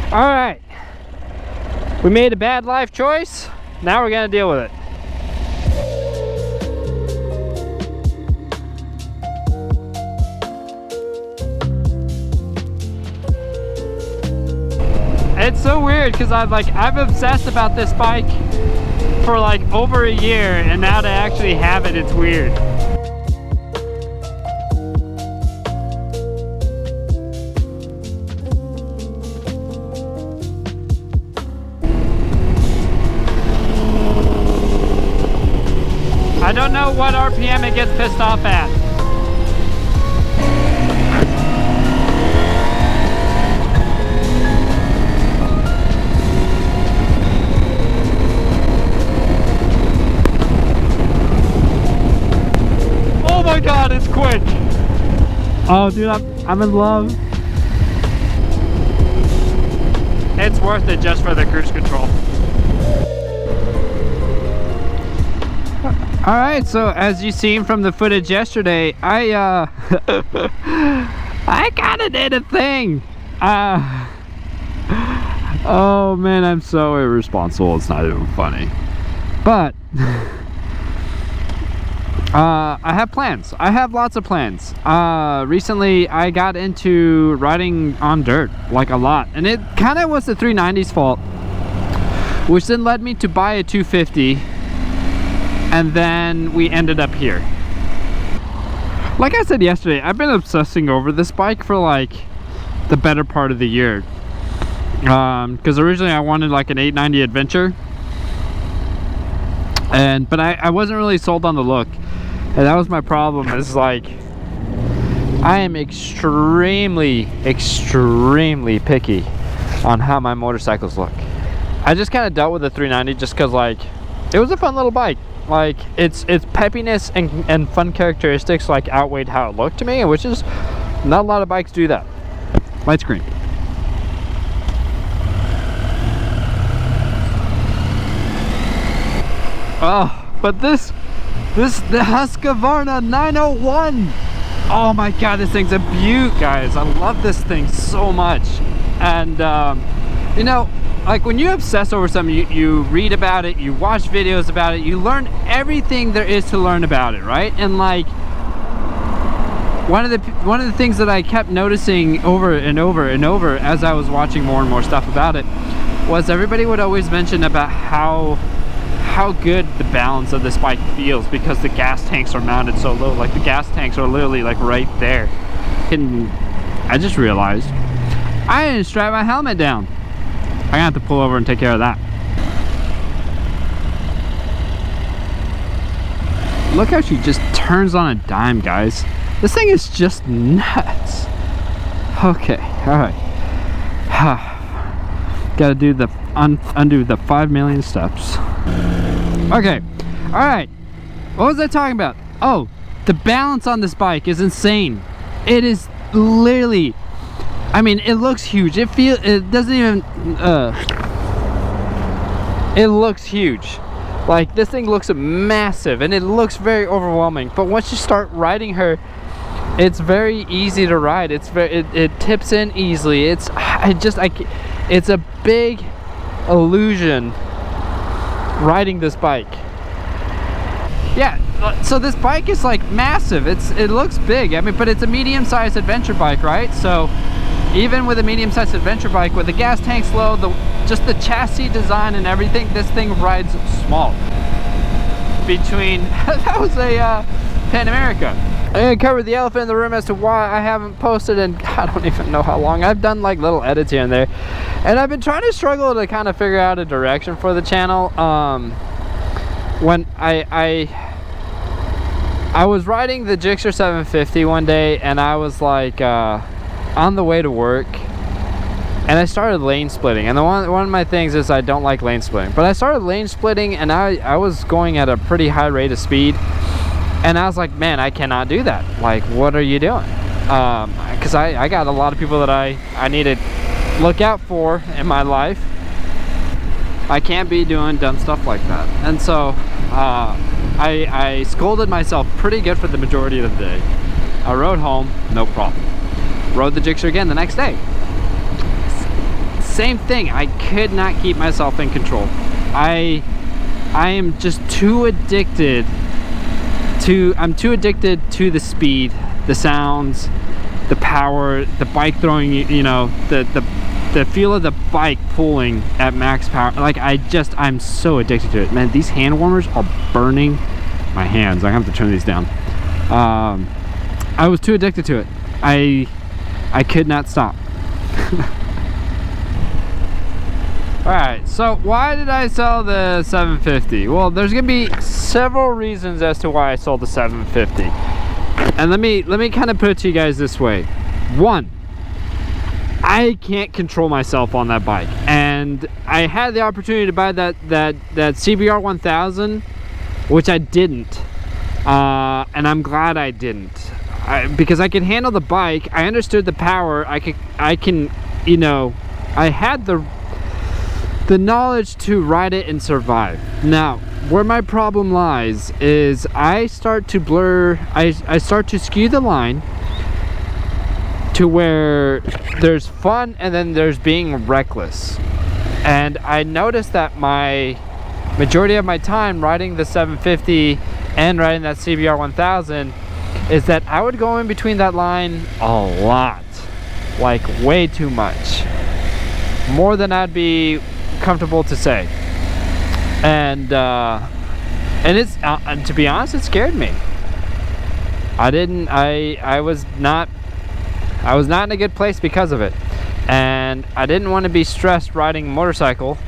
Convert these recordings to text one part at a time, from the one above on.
All right, we made a bad life choice. Now we're gonna deal with it. It's so weird because I've obsessed about this bike for like over a year, and now to actually have it, it's weird. I don't know what RPM it gets pissed off at. Oh my god, it's quick! Oh dude, I'm in love. It's worth it just for the cruise control. Alright, so as you seen from the footage yesterday, I kinda did a thing. Oh man, I'm so irresponsible, it's not even funny. But I have plans. I have lots of plans. Recently I got into riding on dirt, like a lot. And it kinda was the 390's fault, which then led me to buy a 250. And then we ended up here. Like I said yesterday, I've been obsessing over this bike for like the better part of the year. Because originally I wanted like an 890 Adventure. But I wasn't really sold on the look. And that was my problem, is like I am extremely picky on how my motorcycles look. I just kind of dealt with the 390 just because like it was a fun little bike. Like its peppiness and fun characteristics like outweighed how it looked to me, which is not a lot of bikes do that. Light screen. Oh, but the Husqvarna 901. Oh my god, this thing's a beaut, guys. I love this thing so much. And you know, like when you obsess over something, you read about it, you watch videos about it, you learn everything there is to learn about it, right? And like one of the things that I kept noticing over and over and over as I was watching more and more stuff about it was everybody would always mention about how good the balance of this bike feels because the gas tanks are mounted so low. Like the gas tanks are literally like right there. And I just realized I didn't strap my helmet down. I'm gonna have to pull over and take care of that. Look how she just turns on a dime, guys. This thing is just nuts. Okay, alright. Gotta do the undo the 5 million steps. Okay, alright. What was I talking about? Oh, the balance on this bike is insane. It is literally, I mean, it looks huge. It doesn't even, it looks huge. Like this thing looks massive and it looks very overwhelming. But once you start riding her, it's very easy to ride. It tips in easily. It's a big illusion riding this bike. Yeah, so this bike is like massive. It looks big. I mean, but it's a medium-sized adventure bike, right? So even with a medium-sized adventure bike with the gas tanks low, just the chassis design and everything, this thing rides small. That was a Pan America. I'm gonna cover the elephant in the room as to why I haven't posted in I don't even know how long. I've done like little edits here and there, and I've been trying to struggle to kind of figure out a direction for the channel. When I was riding the Gixxer 750 one day, and I was like on the way to work, and I started lane splitting. And one of my things is I don't like lane splitting, but I started lane splitting, and I was going at a pretty high rate of speed, and I was like, man, I cannot do that. Like, what are you doing? Because I got a lot of people that I need to look out for in my life. I can't be doing dumb stuff like that. And so I scolded myself pretty good for the majority of the day. I rode home, no problem. Rode the Gixxer again the next day. same thing. I could not keep myself in control. I am just too addicted to, I'm too addicted to the speed, the sounds, the power, the bike throwing, you know, the feel of the bike pulling at max power. Like I'm so addicted to it, man. These hand warmers are burning my hands. I have to turn these down. I was too addicted to it. I could not stop. Alright, so why did I sell the 750? Well, there's gonna be several reasons as to why I sold the 750. And let me kind of put it to you guys this way. One, I can't control myself on that bike, and I had the opportunity to buy that CBR 1000, which I didn't, and I'm glad I didn't, because I could handle the bike. I understood the power. I can, you know, I had the knowledge to ride it and survive. Now, where my problem lies is I start to blur. I start to skew the line to where there's fun and then there's being reckless. And I noticed that my majority of my time riding the 750 and riding that CBR 1000 is that I would go in between that line a lot, like way too much, more than I'd be comfortable to say. And it's to be honest, it scared me. I was not in a good place because of it, and I didn't want to be stressed riding a motorcycle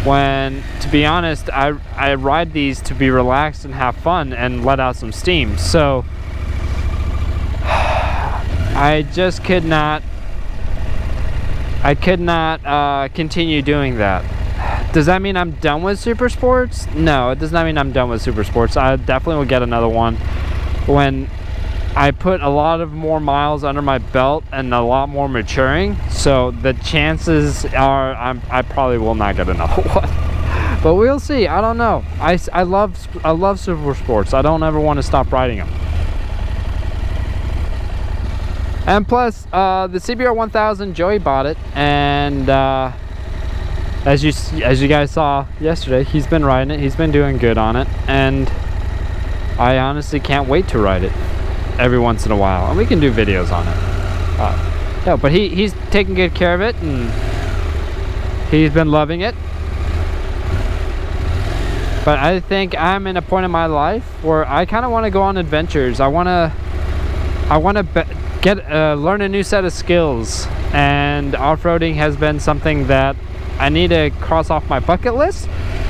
when, to be honest, I ride these to be relaxed and have fun and let out some steam. So I just could not continue doing that. Does that mean I'm done with super sports? No, it does not mean I'm done with super sports. I definitely will get another one when I put a lot of more miles under my belt and a lot more maturing. So the chances are I probably will not get another one. But we'll see. I don't know. I love super sports. I don't ever want to stop riding them. And plus, the CBR 1000, Joey bought it, and as you guys saw yesterday, he's been riding it. He's been doing good on it, and I honestly can't wait to ride it every once in a while, and we can do videos on it. No, but he's taking good care of it, and he's been loving it. But I think I'm in a point in my life where I kind of want to go on adventures. I want to learn a new set of skills, and off-roading has been something that I need to cross off my bucket list.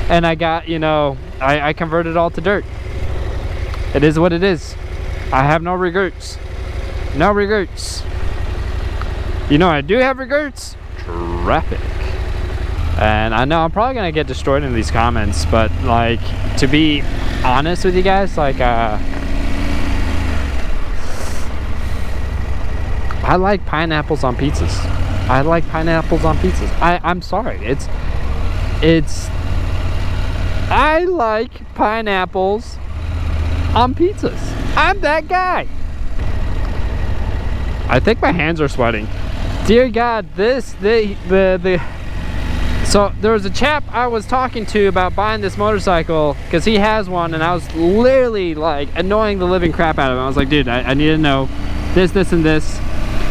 And I got, you know, I converted all to dirt. It is what it is. I have no regrets. No regrets. You know, I do have regrets. Traffic. And I know I'm probably gonna get destroyed in these comments, but like, to be honest with you guys, like I like pineapples on pizzas. I like pineapples on pizzas. I'm sorry. I like pineapples on pizzas. I'm that guy. I think my hands are sweating. Dear God, so there was a chap I was talking to about buying this motorcycle because he has one, and I was literally like annoying the living crap out of him. I was like, dude, I need to know this, this, and this.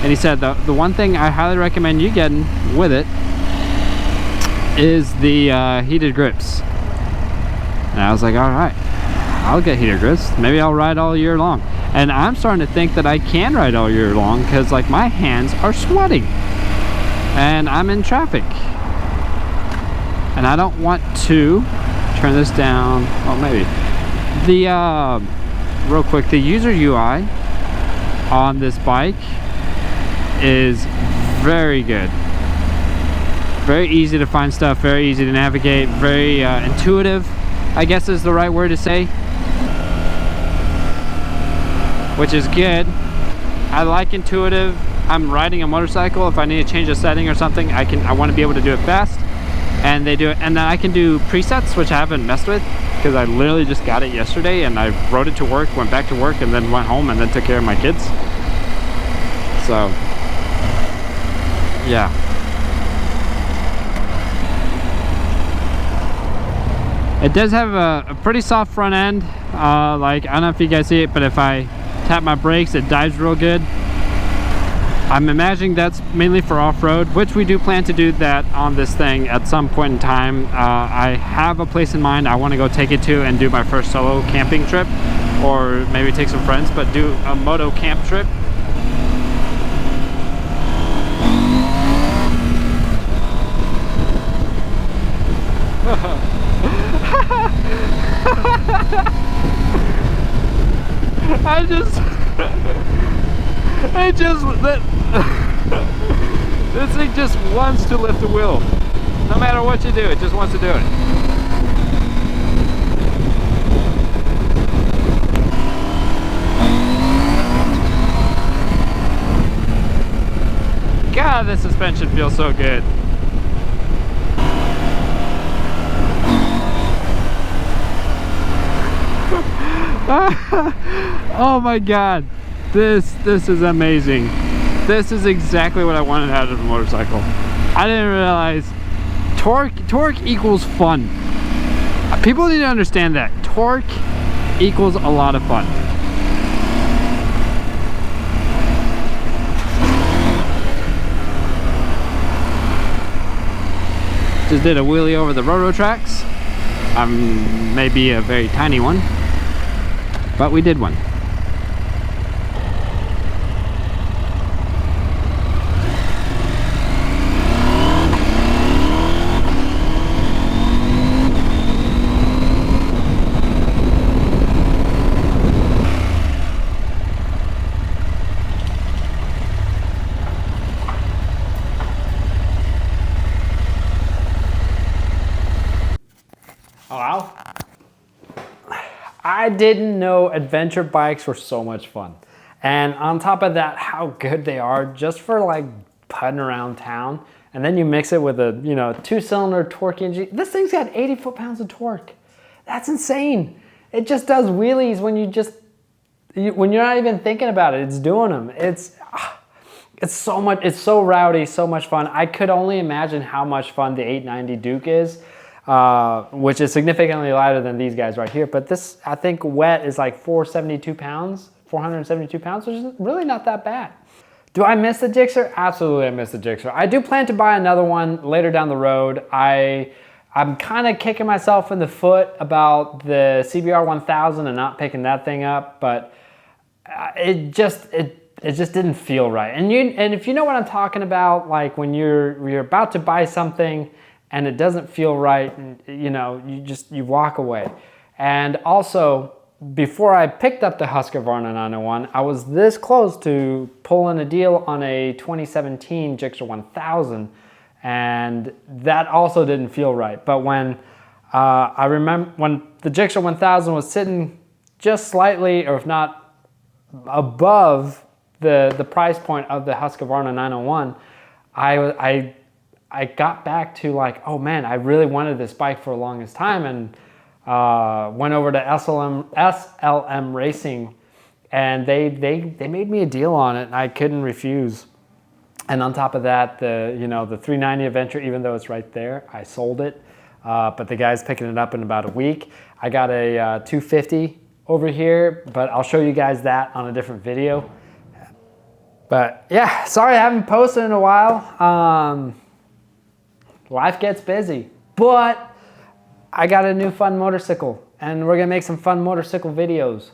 And he said the one thing I highly recommend you getting with it is the heated grips. And I was like, all right, I'll get heated grips. Maybe I'll ride all year long. And I'm starting to think that I can ride all year long because like my hands are sweating and I'm in traffic. And I don't want to turn this down. Oh, maybe. Real quick, the user UI on this bike is very good. Very easy to find stuff, very easy to navigate, very intuitive, I guess is the right word to say, which is good. I like intuitive. I'm riding a motorcycle. If I need to change a setting or something, I want to be able to do it fast, and they do it. And then I can do presets, which I haven't messed with because I literally just got it yesterday, and I rode it to work, went back to work, and then went home and then took care of my kids. So yeah, It does have a pretty soft front end. Like, I don't know if you guys see it, but if I tap my brakes, it dives real good. I'm imagining that's mainly for off-road, which we do plan to do that on this thing at some point in time. I have a place in mind I want to go take it to and do my first solo camping trip, or maybe take some friends, but do a moto camp trip. This thing just wants to lift the wheel. No matter what you do, it just wants to do it. God, this suspension feels so good. Oh my God, this is amazing. This is exactly what I wanted out of a motorcycle. I didn't realize torque equals fun. People need to understand that torque equals a lot of fun. Just did a wheelie over the railroad tracks. Maybe a very tiny one, but we did one. Wow. I didn't know adventure bikes were so much fun. And on top of that, how good they are just for like putting around town. And then you mix it with a, 2-cylinder torque engine. This thing's got 80 foot-pounds of torque. That's insane. It just does wheelies when when you're not even thinking about it. It's doing them. It's so much, it's so rowdy, so much fun. I could only imagine how much fun the 890 Duke is, which is significantly lighter than these guys right here. But this, I think wet is like 472 pounds, which is really not that bad. Do I miss the Gixxer? Absolutely, I miss the Gixxer. I do plan to buy another one later down the road. I'm kind of kicking myself in the foot about the CBR 1000 and not picking that thing up, but it just didn't feel right. And if you know what I'm talking about, like when you're about to buy something and it doesn't feel right, you walk away. And also, before I picked up the Husqvarna 901, I was this close to pulling a deal on a 2017 Gixxer 1000, and that also didn't feel right. But when I remember when the Gixxer 1000 was sitting just slightly, or if not above the price point of the Husqvarna 901, I got back to like, oh man, I really wanted this bike for the longest time, and went over to SLM Racing, and they made me a deal on it, and I couldn't refuse. And on top of that, the 390 Adventure, even though it's right there, I sold it. But the guy's picking it up in about a week. I got a 250 over here, but I'll show you guys that on a different video. But yeah, sorry I haven't posted in a while. Life gets busy, but I got a new fun motorcycle, and we're gonna make some fun motorcycle videos.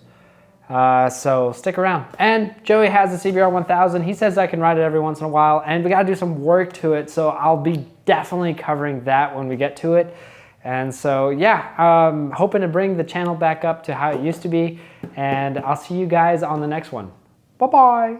So stick around. And Joey has the CBR 1000. He says I can ride it every once in a while, and we gotta do some work to it, so I'll be definitely covering that when we get to it. And so yeah, hoping to bring the channel back up to how it used to be, and I'll see you guys on the next one. Bye-bye.